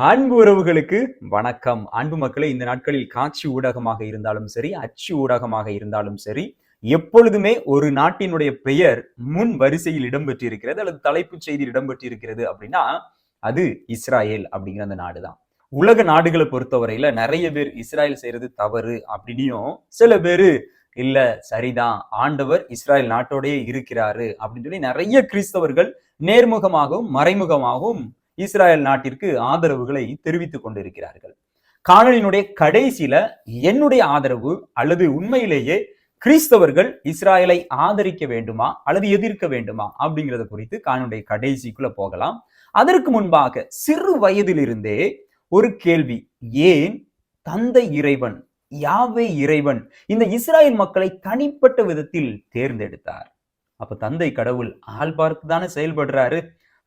அன்பு உறவுகளுக்கு வணக்கம். அன்பு மக்களை, இந்த நாட்களில் காட்சி ஊடகமாக இருந்தாலும் சரி, அச்சு ஊடகமாக இருந்தாலும் சரி, எப்பொழுதுமே ஒரு நாட்டினுடைய பெயர் முன் வரிசையில் இடம்பெற்றிருக்கிறது அல்லது தலைப்புச் செய்தியில் இடம்பெற்றிருக்கிறது அப்படின்னா அது இஸ்ராயேல் அப்படிங்கிற அந்த நாடுதான். உலக நாடுகளை பொறுத்தவரையில நிறைய பேர் இஸ்ராயல் செய்யறது தவறு அப்படின்னும், சில பேரு இல்ல சரிதான், ஆண்டவர் இஸ்ராயல் நாட்டோடயே இருக்கிறாரு அப்படின்னு சொல்லி நிறைய கிறிஸ்தவர்கள் நேர்முகமாகவும் மறைமுகமாகவும் இஸ்ராயல் நாட்டிற்கு ஆதரவுகளை தெரிவித்துக் கொண்டிருக்கிறார்கள். காணொலியினுடைய கடைசியில என்னுடைய ஆதரவு அல்லது உண்மையிலேயே கிறிஸ்தவர்கள் இஸ்ராயலை ஆதரிக்க வேண்டுமா அல்லது எதிர்க்க வேண்டுமா அப்படிங்கிறத குறித்து காணொலியுடைய கடைசிக்குள்ள போகலாம். அதற்கு முன்பாக சிறு வயதிலிருந்தே ஒரு கேள்வி, ஏன் தந்தை இறைவன், யாவே இறைவன் இந்த இஸ்ராயல் மக்களை தனிப்பட்ட விதத்தில் தேர்ந்தெடுத்தார்? அப்ப தந்தை கடவுள் ஆள் பார்த்து தானே செயல்படுறாரு,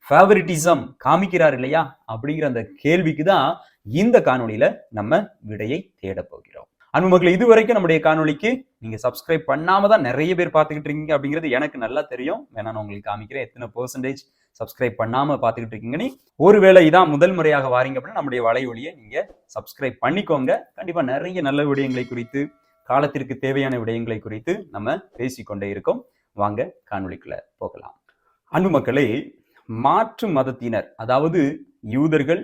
ஃபேவரிட்டிசம் காமிக்கிறார் இல்லையா அப்படிங்கிற அந்த கேள்விக்கு தான் இந்த காணொலியில நம்ம விடையை தேட போகிறோம். அன்பு மக்களை, இதுவரைக்கும் நம்முடைய காணொலிக்கு நீங்க சப்ஸ்கிரைப் பண்ணாம தான் நிறைய பேர் பார்த்துக்கிட்டு இருக்கீங்க அப்படிங்கிறது எனக்கு நல்லா தெரியும். வேணா நான் உங்களுக்கு காமிக்கிறேன் எத்தனை பெர்சன்டேஜ் சப்ஸ்கிரைப் பண்ணாம பார்த்துக்கிட்டு இருக்கீங்கன்னு. ஒருவேளை இதான் முதல் முறையாக வாரீங்க அப்படின்னா நம்முடைய வலையொலியை நீங்க சப்ஸ்கிரைப் பண்ணிக்கோங்க. கண்டிப்பா நிறைய நல்ல விடயங்களை குறித்து, காலத்திற்கு தேவையான விடயங்களை குறித்து நம்ம பேசிக்கொண்டே இருக்கோம். வாங்க காணொலிக்குள்ள போகலாம். அன்பு மக்களே, மாற்று மதத்தினர், அதாவது யூதர்கள்,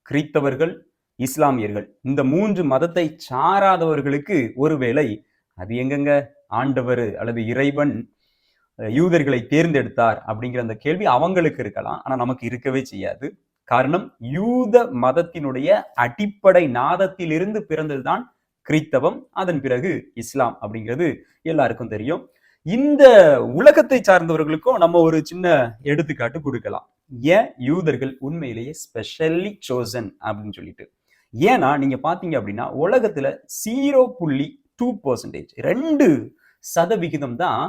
கிறித்தவர்கள், இஸ்லாமியர்கள், இந்த மூன்று மதத்தை சாராதவர்களுக்கு ஒருவேளை அது எங்கெங்க ஆண்டவர் அல்லது இறைவன் யூதர்களை தேர்ந்தெடுத்தார் அப்படிங்கிற அந்த கேள்வி அவங்களுக்கு இருக்கலாம். ஆனா நமக்கு இருக்கவே செய்யாது. காரணம், யூத மதத்தினுடைய அடிப்படை நாதத்திலிருந்து பிறந்ததுதான் கிறித்தவம், அதன் பிறகு இஸ்லாம் அப்படிங்கிறது எல்லாருக்கும் தெரியும். இந்த உலகத்தை சார்ந்தவர்களுக்கும் நம்ம ஒரு சின்ன எடுத்துக்காட்டு கொடுக்கலாம். ஏன் யூதர்கள் உண்மையிலேயே ஸ்பெஷலி சோசன் அப்படின்னு சொல்லிட்டு. ஏன்னா நீங்க பாத்தீங்க அப்படின்னா உலகத்துல 0.2% 2% தான்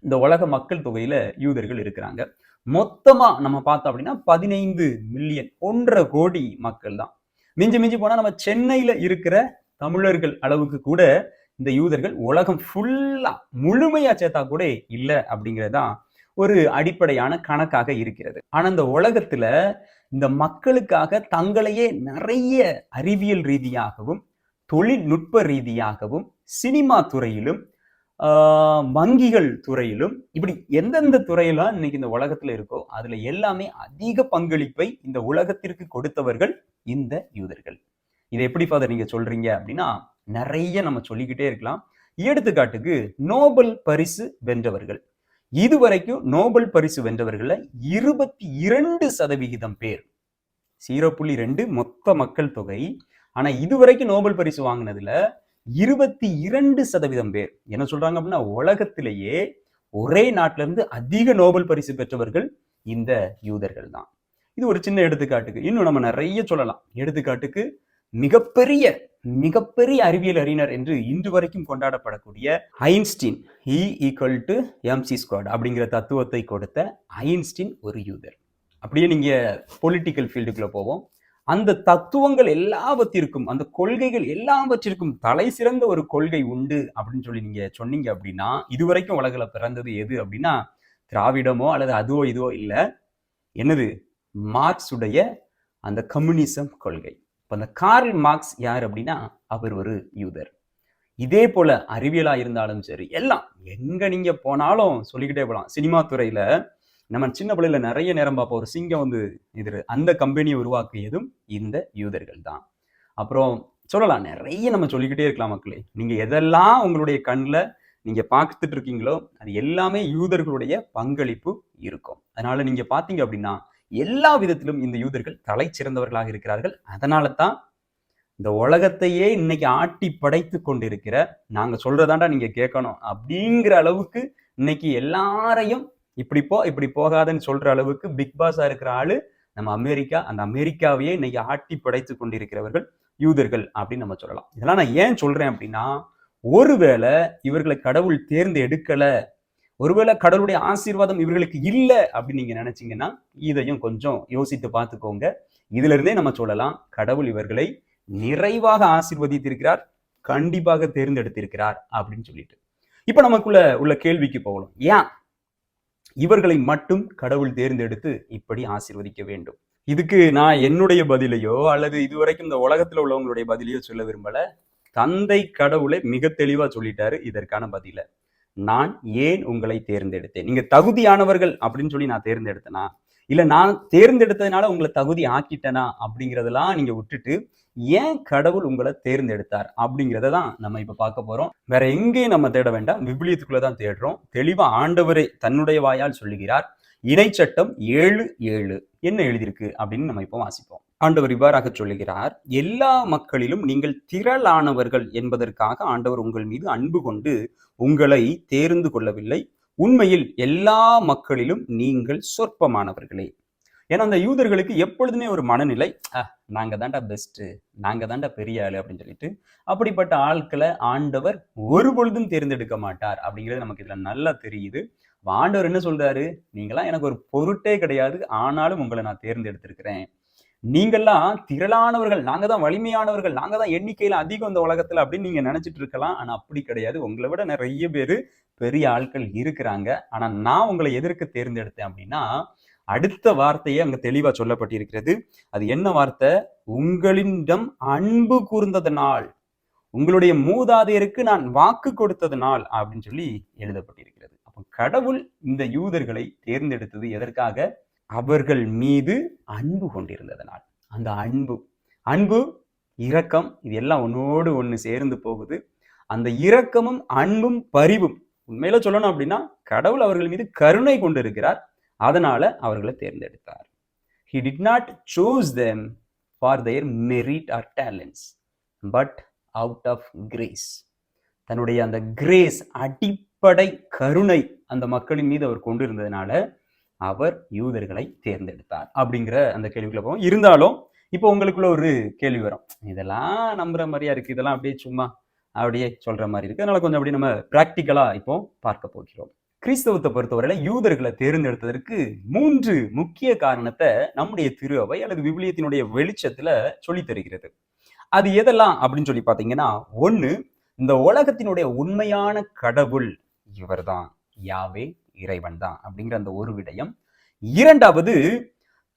இந்த உலக மக்கள் தொகையில யூதர்கள் இருக்கிறாங்க. மொத்தமா நம்ம பார்த்தோம் அப்படின்னா 15 மில்லியன், 1.5 கோடி மக்கள் தான். மிஞ்சி மிஞ்சி போனா நம்ம சென்னையில இருக்கிற தமிழர்கள் அளவுக்கு கூட இந்த யூதர்கள் உலகம் ஃபுல்லா முழுமையா சேர்த்தா கூட இல்லை அப்படிங்கிறதான் ஒரு அடிப்படையான கணக்காக இருக்கிறது. ஆனா இந்த உலகத்துல இந்த மக்களுக்காக தங்களையே நிறைய அறிவியல் ரீதியாகவும் தொழில்நுட்ப ரீதியாகவும் சினிமா துறையிலும் வங்கிகள் துறையிலும் இப்படி எந்தெந்த துறையெல்லாம் இன்னைக்கு இந்த உலகத்துல இருக்கோ அதுல எல்லாமே அதிக பங்களிப்பை இந்த உலகத்திற்கு கொடுத்தவர்கள் இந்த யூதர்கள். இதை எப்படி ஃபாதர் நீங்க சொல்றீங்க அப்படின்னா நிறைய நம்ம சொல்லிக்கிட்டே இருக்கலாம். எடுத்துக்காட்டுக்கு நோபல் பரிசு வென்றவர்கள், இதுவரைக்கும் நோபல் பரிசு வென்றவர்கள 22% பேர், 0.2 மொத்த மக்கள் தொகை. ஆனா இதுவரைக்கும் நோபல் பரிசு வாங்கினதுல 22% பேர் என்ன சொல்றாங்க அப்படின்னா உலகத்திலேயே ஒரே நாட்டில இருந்து அதிக நோபல் பரிசு பெற்றவர்கள் இந்த யூதர்கள் தான். இது ஒரு சின்ன எடுத்துக்காட்டுக்கு. இன்னும் நம்ம நிறைய சொல்லலாம். எடுத்துக்காட்டுக்கு மிகப்பெரிய அறிவியல் அறிஞர் என்று இன்று வரைக்கும் கொண்டாடப்படக்கூடிய ஐன்ஸ்டீன், E=mc² அப்படிங்கிற தத்துவத்தை கொடுத்த ஐன்ஸ்டீன் ஒரு யூதர். அப்படியே நீங்க பொலிட்டிக்கல் ஃபீல்டுக்குள்ள போவோம். அந்த தத்துவங்கள் எல்லாவற்றிற்கும், அந்த கொள்கைகள் எல்லாவற்றிற்கும் தலை சிறந்த ஒரு கொள்கை உண்டு அப்படின்னு சொல்லி நீங்க சொன்னீங்க அப்படின்னா இதுவரைக்கும் உலகில் பிறந்தது எது அப்படின்னா திராவிடமோ அல்லது அதுவோ இதுவோ இல்லை. என்னது? மார்க்ஸுடைய அந்த கம்யூனிசம் கொள்கை. அந்த கார்ல் மார்க்ஸ் யார் அப்படின்னா அவர் ஒரு யூதர். இதே போல அறிவியலா இருந்தாலும் சரி, எல்லாம் எங்க நீங்க போனாலும் சொல்லிக்கிட்டே போகலாம். சினிமா துறையில நம்ம சின்ன பிள்ளைல நிறைய நேரம் பார்ப்போம். ஒரு சிங்கம் வந்து அந்த கம்பெனியை உருவாக்கியதும் இந்த யூதர்கள் தான். அப்புறம் சொல்லலாம், நிறைய நம்ம சொல்லிக்கிட்டே இருக்கலாம் மக்களே. நீங்க எதெல்லாம் உங்களுடைய கண்ணில் நீங்க பார்த்துட்டு இருக்கீங்களோ அது எல்லாமே யூதர்களுடைய பங்களிப்பு இருக்கும். அதனால நீங்க பாத்தீங்க அப்படின்னா எல்லா விதத்திலும் இந்த யூதர்கள் தலை சிறந்தவர்களாக இருக்கிறார்கள். அதனால தான் இந்த உலகத்தையே இன்னைக்கு ஆட்டி படைத்து கொண்டிருக்கிற, நாங்க சொல்றதாண்டா நீங்க கேட்கணும் அப்படிங்கிற அளவுக்கு இன்னைக்கு எல்லாரையும் இப்படி போகாதன்னு சொல்ற அளவுக்கு பிக் பாஸா இருக்கிற ஆளு நம்ம அமெரிக்கா. அந்த அமெரிக்காவையே இன்னைக்கு ஆட்டி படைத்து கொண்டிருக்கிறவர்கள் யூதர்கள் அப்படின்னு நம்ம சொல்லலாம். இதெல்லாம் நான் ஏன் சொல்றேன் அப்படின்னா, ஒருவேளை இவர்களை கடவுள் தேர்ந்து எடுக்கல, ஒருவேளை கடவுளுடைய ஆசீர்வாதம் இவர்களுக்கு இல்லை அப்படின்னு நீங்க நினைச்சீங்கன்னா இதையும் கொஞ்சம் யோசித்து பார்த்துக்கோங்க. இதுல இருந்தே நம்ம சொல்லலாம், கடவுள் இவர்களை நிறைவாக ஆசீர்வதித்திருக்கிறார், கண்டிப்பாக தேர்ந்தெடுத்திருக்கிறார் அப்படின்னு சொல்லிட்டு. இப்ப நமக்குள்ள உள்ள கேள்விக்கு போகலாம். ஏன் இவர்களை மட்டும் கடவுள் தேர்ந்தெடுத்து இப்படி ஆசீர்வதிக்க வேண்டும்? இதுக்கு நான் என்னுடைய பதிலையோ அல்லது இதுவரைக்கும் இந்த உலகத்துல உள்ளவங்களுடைய பதிலையோ சொல்ல விரும்பல. தந்தை கடவுளை மிக தெளிவா சொல்லிட்டாரு இதற்கான பதில. நான் ஏன் உங்களை தேர்ந்தெடுத்தேன்? நீங்க தகுதியானவர்கள் அப்படின்னு சொல்லி நான் தேர்ந்தெடுத்தேனா? இல்ல நான் தேர்ந்தெடுத்ததுனால உங்களை தகுதி ஆக்கிட்டேனா? அப்படிங்கிறதெல்லாம் நீங்க விட்டுட்டு, ஏன் கடவுள் உங்களை தேர்ந்தெடுத்தார்? அப்படிங்கிறத தான் நம்ம இப்ப பார்க்க போறோம். வேற எங்கேயும் நம்ம தேட வேண்டாம். விவிலியத்துக்குள்ள தான் தேடுறோம். தெளிவா ஆண்டவரே தன்னுடைய வாயால் சொல்லுகிறார். இணைச்சட்டம் 7:7 என்ன எழுதியிருக்கு அப்படின்னு நம்ம இப்போ வாசிப்போம். ஆண்டவர் இவ்வாறாக சொல்லுகிறார், எல்லா மக்களிலும் நீங்கள் திரளானவர்கள் என்பதற்காக ஆண்டவர் உங்கள் மீது அன்பு கொண்டு உங்களை தேர்ந்து கொள்ளவில்லை. உண்மையில் எல்லா மக்களிலும் நீங்கள் சொற்பமானவர்களே. ஏன்னா அந்த யூதர்களுக்கு எப்பொழுதுமே ஒரு மனநிலை, நாங்க தாண்டா பெஸ்ட், நாங்க தாண்டா பெரிய ஆளு அப்படின்னு சொல்லிட்டு, அப்படிப்பட்ட ஆட்களை ஆண்டவர் ஒரு பொழுதும் தேர்ந்தெடுக்க மாட்டார் அப்படிங்கிறது நமக்கு இதுல நல்லா தெரியுது. ஆண்டவர் என்ன சொல்றாரு? நீங்களாம் எனக்கு ஒரு பொருட்டே கிடையாது, ஆனாலும் உங்களை நான் தேர்ந்தெடுத்திருக்கிறேன். நீங்கள்லாம் திரளானவர்கள், நாங்க தான் வலிமையானவர்கள், நாங்க தான் எண்ணிக்கையில அதிகம் இந்த உலகத்துல அப்படின்னு நீங்க நினைச்சிட்டு இருக்கலாம். ஆனா அப்படி கிடையாது. உங்களை விட நிறைய பேரு பெரிய ஆட்கள் இருக்கிறாங்க. ஆனா நான் உங்களை எதற்கு தேர்ந்தெடுத்தேன் அப்படின்னா, அடுத்த வார்த்தையே அங்க தெளிவா சொல்லப்பட்டிருக்கிறது. அது என்ன வார்த்தை? உங்களிடம் அன்பு கூர்ந்ததனால், உங்களுடைய மூதாதையருக்கு நான் வாக்கு கொடுத்ததனால் அப்படின்னு சொல்லி எழுதப்பட்டிருக்கிறது. அப்ப கடவுள் இந்த யூதர்களை தேர்ந்தெடுத்தது எதற்காக? அவர்கள் மீது அன்பு கொண்டிருந்ததனால். அந்த அன்பு இரக்கம் இது எல்லாம் ஒன்னோடு ஒன்று சேர்ந்து போகுது. அந்த இரக்கமும் அன்பும் பரிவும் உண்மையில சொல்லணும் அப்படின்னா கடவுள் அவர்கள் மீது கருணை கொண்டிருக்கிறார். அதனால அவர்களை தேர்ந்தெடுத்தார். He did not choose them for their merit or talents, but out of grace. தன்னுடைய அந்த கிரேஸ், அடிப்படை கருணை அந்த மக்களின் மீது அவர் கொண்டிருந்ததுனால அவர் யூதர்களை தேர்ந்தெடுத்தார் அப்படிங்கிற அந்த கேள்விக்குள்ள போவோம். இருந்தாலும் இப்போ உங்களுக்குள்ள ஒரு கேள்வி வரும், இதெல்லாம் நம்புற மாதிரியா இருக்கு, இதெல்லாம் அப்படியே சும்மா அப்படியே சொல்ற மாதிரி இருக்கு. அதனால கொஞ்சம் அப்படியே நம்ம பிராக்டிக்கலா இப்போ பார்க்க போகிறோம். கிறிஸ்தவத்தை பொறுத்தவரையில யூதர்களை தேர்ந்தெடுத்ததற்கு 3 முக்கிய காரணத்தை நம்முடைய திரு அவை அல்லது விவிலியத்தினுடைய வெளிச்சத்துல சொல்லி தருகிறது. அது எதெல்லாம் அப்படின்னு சொல்லி பாத்தீங்கன்னா, 1, இந்த உலகத்தினுடைய உண்மையான கடவுள் இவர்தான், யாவே இறைவன் தான் அப்படிங்கிற அந்த ஒரு விடயம். 2வது,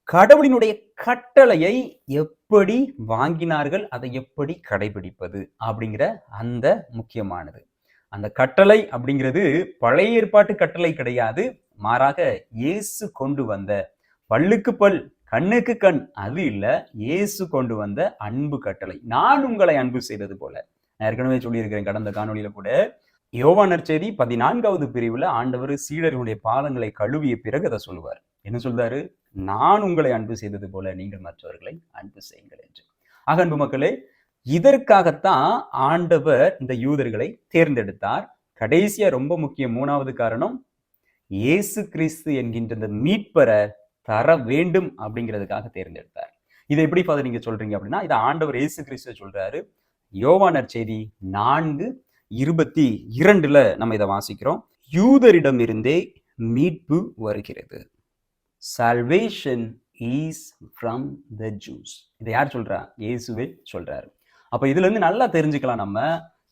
கடவுளினுடைய கட்டளையை எப்படி வாங்கினார்கள், அதை எப்படி கடைபிடிப்பது அப்படிங்கிற அந்த முக்கியமானது. அந்த கட்டளை அப்படிங்கிறது பழைய ஏற்பாட்டு கட்டளை கிடையாது, மாறாக இயேசு கொண்டு வந்த பல்லுக்கு பல் கண்ணுக்கு கண் அது இல்ல, இயேசு கொண்டு வந்த அன்பு கட்டளை. நான் உங்களை அன்பு செய்தது போல. நான் ஏற்கனவே சொல்லியிருக்கிறேன் கடந்த காணொலியில கூட. யோவான் நற்செய்தி 14வது பிரிவுல ஆண்டவர் சீடர்களுடைய பாதங்களை கழுவிய பிறகு அதை சொல்லுவார். என்ன சொல்றாரு? நான் உங்களை அன்பு செய்தது போல நீங்கள் மற்றவர்களை அன்பு செய்யுங்கள் என்று. அன்பு மக்களே, இதற்காகத்தான் ஆண்டவர் இந்த யூதர்களை தேர்ந்தெடுத்தார். கடைசியா ரொம்ப முக்கியம் 3வது காரணம், இயேசு கிறிஸ்து என்கின்ற இந்த மீட்பரை தர வேண்டும் அப்படிங்கிறதுக்காக தேர்ந்தெடுத்தார். இதை எப்படி ஃபாதர் நீங்க சொல்றீங்க அப்படின்னா, இதை ஆண்டவர் இயேசு கிறிஸ்து சொல்றாரு. யோவான் நற்செய்தி 4:22 நம்ம இதை வாசிக்கிறோம். யூதரிடமிருந்தே மீட்பு வருகிறது. Salvation is from the Jews. இதை யார் சொல்றா? இயேசுவே சொல்றாரு. அப்ப இதுல இருந்து நல்லா தெரிஞ்சுக்கலாம், நம்ம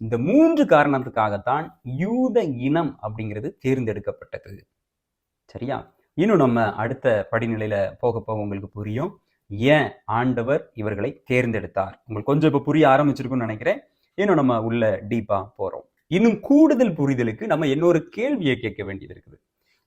இந்த 3 காரணத்துக்காகத்தான் யூத இனம் அப்படிங்கிறது தேர்ந்தெடுக்கப்பட்டது. சரியா? இன்னும் நம்ம அடுத்த படிநிலையில போக போக உங்களுக்கு புரியும் ஏன் ஆண்டவர் இவர்களை தேர்ந்தெடுத்தார். உங்களுக்கு கொஞ்சம் இப்ப புரிய ஆரம்பிச்சிருக்கும்னு நினைக்கிறேன். இன்னும் நம்ம உள்ள டீப்பா போறோம். இன்னும் கூடுதல் புரிதலுக்கு நம்ம இன்னொரு கேள்வியை கேட்க வேண்டியது இருக்குது.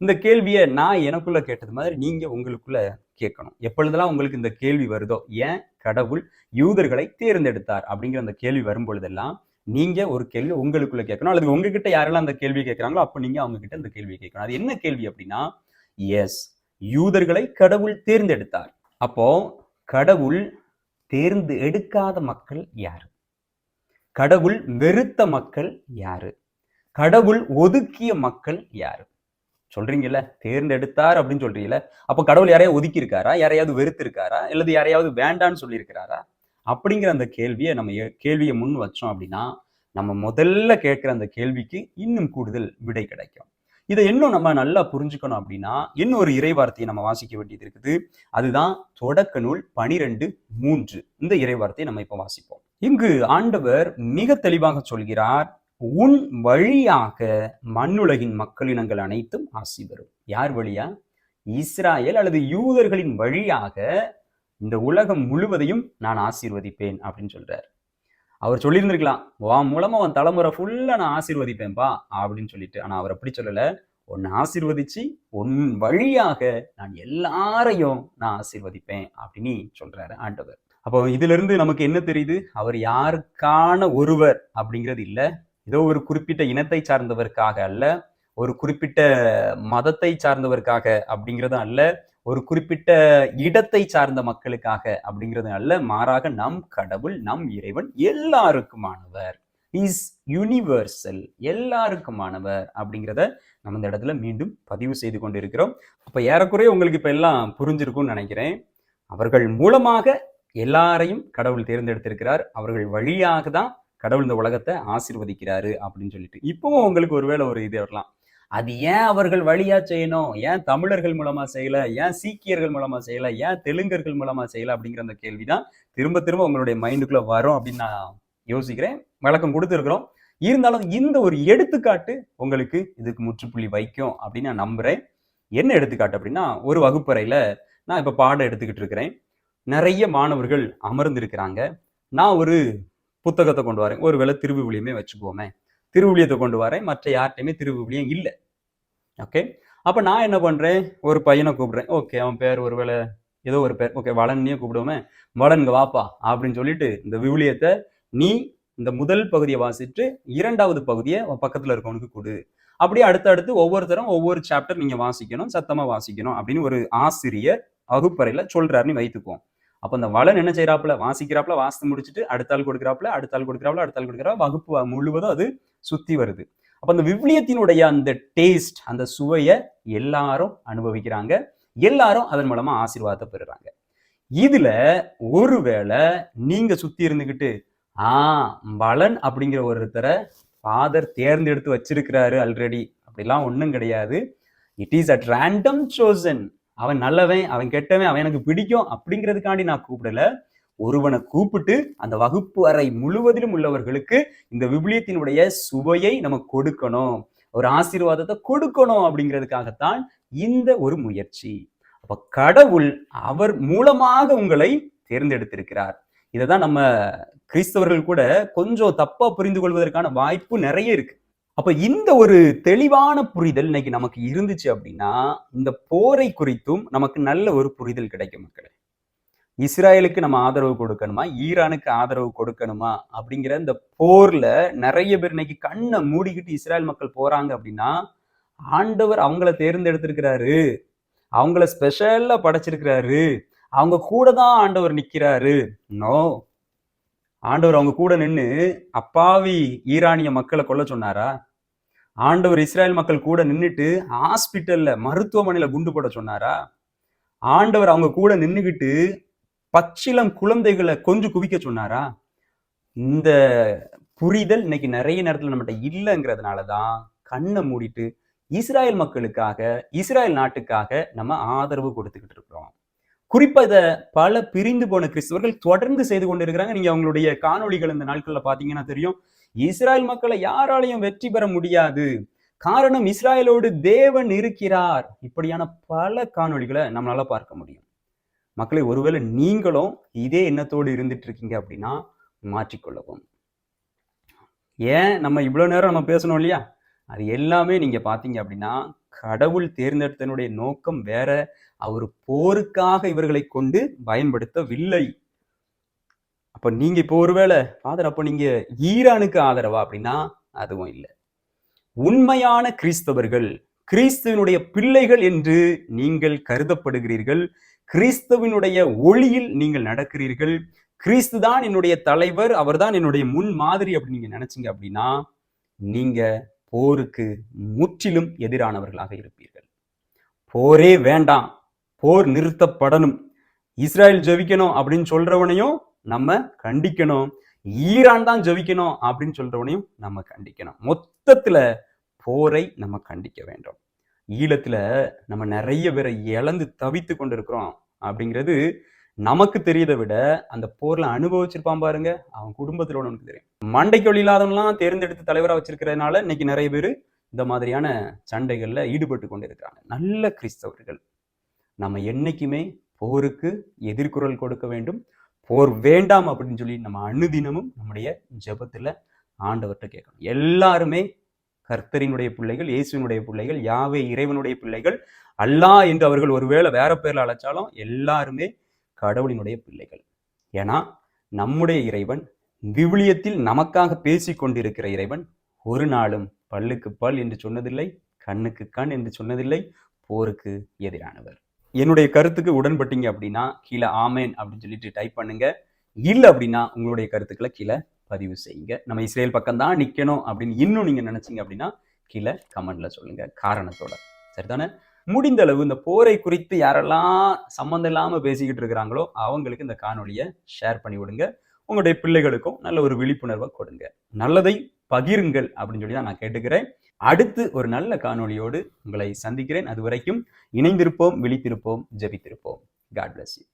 இந்த கேள்வியை நான் எனக்குள்ள கேட்டது மாதிரி நீங்க உங்களுக்குள்ள கேட்கணும். எப்பொழுதெல்லாம் உங்களுக்கு இந்த கேள்வி வருதோ, ஏன் கடவுள் யூதர்களை தேர்ந்தெடுத்தார் அப்படிங்கிற அந்த கேள்வி வரும் பொழுதெல்லாம் நீங்க ஒரு கேள்வி உங்களுக்குள்ள கேட்கணும், அல்லது உங்ககிட்ட யாரெல்லாம் அந்த கேள்வி கேட்கிறாங்களோ அப்ப நீங்க அவங்க கிட்ட அந்த கேள்வி கேட்கணும். அது என்ன கேள்வி அப்படின்னா, எஸ், யூதர்களை கடவுள் தேர்ந்தெடுத்தார். அப்போ கடவுள் தேர்ந்து எடுக்காத மக்கள் யாரு? கடவுள் வெறுத்த மக்கள் யாரு? கடவுள் ஒதுக்கிய மக்கள் யாரு? சொல்றீங்கல்ல, தேர்ந்தெடுத்தார் அப்படின்னு சொல்றீங்கல்ல, அப்ப கடவுள் யாரையாவது ஒதுக்கி இருக்காரா? யாரையாவது வெறுத்து இருக்காரா? அல்லது யாரையாவது வேண்டான்னு சொல்லி இருக்கிறாரா? அப்படிங்கிற அந்த கேள்வியை நம்ம கேள்வியை முன் வச்சோம் அப்படின்னா நம்ம முதல்ல கேட்கிற அந்த கேள்விக்கு இன்னும் கூடுதல் விடை கிடைக்கும். இதை இன்னும் நம்ம நல்லா புரிஞ்சுக்கணும் அப்படின்னா இன்னொரு இறைவார்த்தையை நம்ம வாசிக்க வேண்டியது இருக்குது. அதுதான் தொடக்க நூல் 12:3. இந்த இறைவார்த்தையை நம்ம இப்ப வாசிப்போம். இங்கு ஆண்டவர் மிக தெளிவாக சொல்கிறார், உன் வழியாக மண்ணுலகின் மக்களினங்கள் அனைத்தும் ஆசி பெறும். யார் வழியா? இஸ்ராயேல் அல்லது யூதர்களின் வழியாக இந்த உலகம் முழுவதையும் நான் ஆசீர்வதிப்பேன் அப்படின்னு சொல்றாரு. அவர் சொல்லியிருந்திருக்கலாம், உன் மூலமா உன் தலைமுறை ஃபுல்லா நான் ஆசீர்வதிப்பேன்பா அப்படின்னு சொல்லிட்டு. ஆனா அவர் அப்படி சொல்லல. உன்னை ஆசீர்வதிச்சு உன் வழியாக நான் எல்லாரையும் நான் ஆசீர்வதிப்பேன் அப்படின்னு சொல்றாரு ஆண்டவர். அப்போ இதுல இருந்து நமக்கு என்ன தெரியுது? அவர் யாருக்கான ஒருவர் அப்படிங்கிறது இல்ல. ஏதோ ஒரு குறிப்பிட்ட இனத்தை சார்ந்தவருக்காக அல்ல, ஒரு குறிப்பிட்ட மதத்தை சார்ந்தவருக்காக அப்படிங்கிறது அல்ல, ஒரு குறிப்பிட்ட இடத்தை சார்ந்த மக்களுக்காக அப்படிங்கிறது அல்ல. மாறாக நம் கடவுள், நம் இறைவன் எல்லாருக்குமானவர். இஸ் யூனிவர்சல், எல்லாருக்குமானவர் அப்படிங்கிறத நம்ம இந்த இடத்துல மீண்டும் பதிவு செய்து கொண்டிருக்கிறோம். அப்ப ஏறக்குறைய உங்களுக்கு இப்ப எல்லாம் புரிஞ்சிருக்கும்னு நினைக்கிறேன். அவர்கள் மூலமாக எல்லாரையும் கடவுள் தேர்ந்தெடுத்திருக்கிறார். அவர்கள் வழியாக தான் கடவுள் இந்த உலகத்தை ஆசீர்வதிக்கிறாரு அப்படின்னு சொல்லிட்டு. இப்பவும் உங்களுக்கு ஒருவேளை ஒரு இது வரலாம், அது ஏன் அவர்கள் வழியா செய்யணும், ஏன் தமிழர்கள் மூலமா செய்யல, ஏன் சீக்கியர்கள் மூலமா செய்யல, ஏன் தெலுங்கர்கள் மூலமா செய்யல அப்படிங்கிற அந்த கேள்விதான் திரும்ப திரும்ப உங்களுடைய மைண்டுக்குள்ள வரும் அப்படின்னு நான் யோசிக்கிறேன். விளக்கம் கொடுத்துருக்கிறோம். இருந்தாலும் இந்த ஒரு எடுத்துக்காட்டு உங்களுக்கு இதுக்கு முற்றுப்புள்ளி வைக்கும் அப்படின்னு நான் நம்புறேன். என்ன எடுத்துக்காட்டு அப்படின்னா, ஒரு வகுப்பறையில நான் இப்ப பாடம் எடுத்துக்கிட்டு இருக்கிறேன். நிறைய மாணவர்கள் அமர்ந்திருக்கிறாங்க. நான் ஒரு புத்தகத்தை கொண்டு வரேன். ஒருவேளை திருவிவிலியமே வச்சுக்கோமே, திருவிவிலியத்தை கொண்டு வரேன். மற்ற யார்கிட்டையுமே திருவிவிலியம் இல்லை. ஓகே, அப்ப நான் என்ன பண்றேன், ஒரு பையனை கூப்பிடுறேன். ஓகே, அவன் பேர் ஒருவேளை ஏதோ ஒரு பேர், ஓகே வளன்னையே கூப்பிடுவோமே, வளன் வாப்பா அப்படின்னு சொல்லிட்டு இந்த விவிலியத்தை நீ இந்த முதல் பகுதியை வாசிட்டு 2வது பகுதியை பக்கத்துல இருக்கவனுக்கு கொடு. அப்படியே அடுத்தடுத்து ஒவ்வொருத்தரும் ஒவ்வொரு சாப்டர் நீங்க வாசிக்கணும், சத்தமா வாசிக்கணும் அப்படின்னு ஒரு ஆசிரியர் வகுப்பறையில சொல்றாருன்னு வைத்துக்குவோம். அப்ப அந்த வளன் என்ன செய்யறாப்புல, வாசிக்கிறாப்புல, வாசித்து முடிச்சுட்டு அடுத்த ஆள் கொடுக்குறாப்புல, அடுத்த ஆள் கொடுக்குறாப்புல, அடுத்த ஆள் கொடுக்குறா, வகுப்பு முழுவதும் அது சுத்தி வருது. அப்ப அந்த விவிலியத்தினுடைய அந்த டேஸ்ட், அந்த சுவையை எல்லாரும் அனுபவிக்கிறாங்க. எல்லாரும் அதன் மூலமா ஆசீர்வாதத்தை பெறுறாங்க. இதுல ஒருவேளை நீங்க சுத்தி இருந்துகிட்டு வளன் அப்படிங்கிற ஒருத்தரை ஃபாதர் தேர்ந்தெடுத்து வச்சிருக்கிறாரு ஆல்ரெடி, அப்படிலாம் ஒண்ணும் கிடையாது. It is at random chosen. அவன் நல்லவன், அவன் கெட்டவன், அவன் எனக்கு பிடிக்கும் அப்படிங்கிறதுக்காண்டி நான் கூப்பிடல. ஒருவனை கூப்பிட்டு அந்த வகுப்பு அறை முழுவதிலும் உள்ளவர்களுக்கு இந்த விவிலியத்தினுடைய சுவையை நம்ம கொடுக்கணும், ஒரு ஆசீர்வாதத்தை கொடுக்கணும் அப்படிங்கிறதுக்காகத்தான் இந்த ஒரு முயற்சி. அப்ப கடவுள் அவர் மூலமாக உங்களை தேர்ந்தெடுத்திருக்கிறார். இதைதான் நம்ம கிறிஸ்தவர்கள் கூட கொஞ்சம் தப்பா புரிந்து கொள்வதற்கான வாய்ப்பு நிறைய இருக்கு. அப்ப இந்த ஒரு தெளிவான புரிதல் இன்னைக்கு நமக்கு இருந்துச்சு அப்படின்னா, இந்த போரை குறித்தும் நமக்கு நல்ல ஒரு புரிதல் கிடைக்கும் மக்களே. இஸ்ராயலுக்கு நம்ம ஆதரவு கொடுக்கணுமா, ஈரானுக்கு ஆதரவு கொடுக்கணுமா அப்படிங்கிற இந்த போர்ல நிறைய பேர் இன்னைக்கு கண்ணை மூடிக்கிட்டு இஸ்ராயல் மக்கள் போறாங்க அப்படின்னா, ஆண்டவர் அவங்கள தேர்ந்தெடுத்திருக்கிறாரு, அவங்கள ஸ்பெஷலா படைச்சிருக்கிறாரு, அவங்க கூட தான் ஆண்டவர் நிக்கிறாரு. நோ, ஆண்டவர் அவங்க கூட நின்று அப்பாவி ஈரானிய மக்களை கொல்ல சொன்னாரா? ஆண்டவர் இஸ்ராயல் மக்கள் கூட நின்றுட்டு ஹாஸ்பிட்டல்ல, மருத்துவமனையில குண்டு போட சொன்னாரா? ஆண்டவர் அவங்க கூட நின்றுகிட்டு பச்சிளம் குழந்தைகளை கொஞ்சம் குவிக்க சொன்னாரா? இந்த புரிதல் இன்னைக்கு நிறைய நேரத்துல நம்மகிட்ட இல்லைங்கிறதுனாலதான் கண்ணை மூடிட்டு இஸ்ராயல் மக்களுக்காக, இஸ்ராயல் நாட்டுக்காக நம்ம ஆதரவு கொடுத்துக்கிட்டு இருக்கிறோம். குறிப்பா இதை பல பிரிந்து போன கிறிஸ்தவர்கள் தொடர்ந்து செய்து கொண்டு இருக்கிறாங்க. நீங்க அவங்களுடைய காணொளிகள் இந்த நாட்கள்ல பாத்தீங்கன்னா தெரியும். இஸ்ராயல் மக்களை யாராலையும் வெற்றி பெற முடியாது, காரணம் இஸ்ராயலோடு தேவன் இருக்கிறார். இப்படியான பல காணொளிகளை நம்மளால பார்க்க முடியும். மக்களை, ஒருவேளை நீங்களும் இதே எண்ணத்தோடு இருந்துட்டு இருக்கீங்க அப்படின்னா மாற்றிக்கொள்ளவும். ஏன் நம்ம இவ்வளவு நேரம் நம்ம பேசணும் இல்லையா, அது எல்லாமே நீங்க பாத்தீங்க அப்படின்னா கடவுள் தேர்ந்தெடுத்தனுடைய நோக்கம் வேற. அவர் போருக்காக இவர்களை கொண்டு பயன்படுத்தவில்லை. அப்ப நீங்க இப்போ ஒருவேளை ஃபாதர் அப்ப நீங்க ஈரானுக்கு ஆதரவா அப்படின்னா அதுவும் இல்லை. உண்மையான கிறிஸ்தவர்கள், கிறிஸ்துவனுடைய பிள்ளைகள் என்று நீங்கள் கருதப்படுகிறீர்கள், கிறிஸ்துவனுடைய ஒளியில் நீங்கள் நடக்கிறீர்கள், கிறிஸ்து தான் என்னுடைய தலைவர், அவர் தான் என்னுடைய முன் மாதிரி அப்படி நீங்க நினைச்சீங்க அப்படின்னா நீங்க போருக்கு முற்றிலும் எதிரானவர்களாக இருப்பீர்கள். போரே வேண்டாம், போர் நிறுத்தப்படணும், இஸ்ராயல் ஜெபிக்கணும் அப்படின்னு சொல்றவனையும் நம்ம கண்டிக்கணும், ஈரான் தான் ஜெபிக்கணும் அப்படின்னு சொல்றவனையும் நம்ம கண்டிக்கணும். மொத்தத்துல போரை நம்ம கண்டிக்க வேண்டும். ஈழத்துல நம்ம நிறைய பேரை இழந்து தவித்து கொண்டிருக்கிறோம் அப்படிங்கிறது நமக்கு தெரியதை விட அந்த போர்ல அனுபவிச்சிருப்பான் பாருங்க, அவன் குடும்பத்துல உனக்கு தெரியும். மண்டைக்கு இல்லாதவங்களாம் தேர்ந்தெடுத்து தலைவரா வச்சிருக்கிறதுனால இன்னைக்கு நிறைய பேர் இந்த மாதிரியான சண்டைகள்ல ஈடுபட்டு கொண்டு இருக்கிறாங்க. நல்ல கிறிஸ்தவர்கள் நம்ம என்னைக்குமே போருக்கு எதிர்குரல் கொடுக்க வேண்டும். போர் வேண்டாம் அப்படின்னு சொல்லி நம்ம அனுதினமும் நம்முடைய ஜெபத்துல ஆண்டவர்கிட்ட கேட்கணும். எல்லாருமே கர்த்தரினுடைய பிள்ளைகள், இயேசுவினுடைய பிள்ளைகள், யாவே இறைவனுடைய பிள்ளைகள். அல்லாஹ் என்று அவர்கள் ஒருவேளை வேற பேர்ல அழைச்சாலும் எல்லாருமே கடவுளினுடைய பிள்ளைகள். ஏன்னா நம்முடைய இறைவன், விவிலியத்தில் நமக்காக பேசிக் கொண்டிருக்கிற இறைவன் ஒரு நாளும் பல்லுக்கு பல் என்று சொன்னதில்லை, கண்ணுக்கு கண் என்று சொன்னதில்லை, போருக்கு எதிரானவர். என்னுடைய கருத்துக்கு உடன்பட்டீங்க அப்படின்னா கீழே ஆமேன் அப்படின்னு சொல்லிட்டு டைப் பண்ணுங்க. இல்லை அப்படின்னா உங்களுடைய கருத்துக்களை கீழே பதிவு செய்யுங்க. நம்ம இஸ்ரேல் பக்கம் தான் நிக்கணும் அப்படின்னு இன்னும் நீங்க நினைச்சீங்க அப்படின்னா கீழே கமெண்ட்ல சொல்லுங்க காரணத்தோட. சரிதானே? முடிந்த அளவு இந்த போரை குறித்து யாரெல்லாம் சம்மந்தம் இல்லாம பேசிக்கிட்டு இருக்கிறாங்களோ அவங்களுக்கு இந்த காணொலியை ஷேர் பண்ணி விடுங்க. உங்களுடைய பிள்ளைகளுக்கும் நல்ல ஒரு விழிப்புணர்வை கொடுங்க. நல்லதை பகிருங்கள் அப்படின்னு சொல்லி தான் நான் கேட்டுக்கிறேன். அடுத்து ஒரு நல்ல காணொலியோடு உங்களை சந்திக்கிறேன். அது வரைக்கும் இணைந்திருப்போம், விழித்திருப்போம், ஜெபித்திருப்போம். God bless you.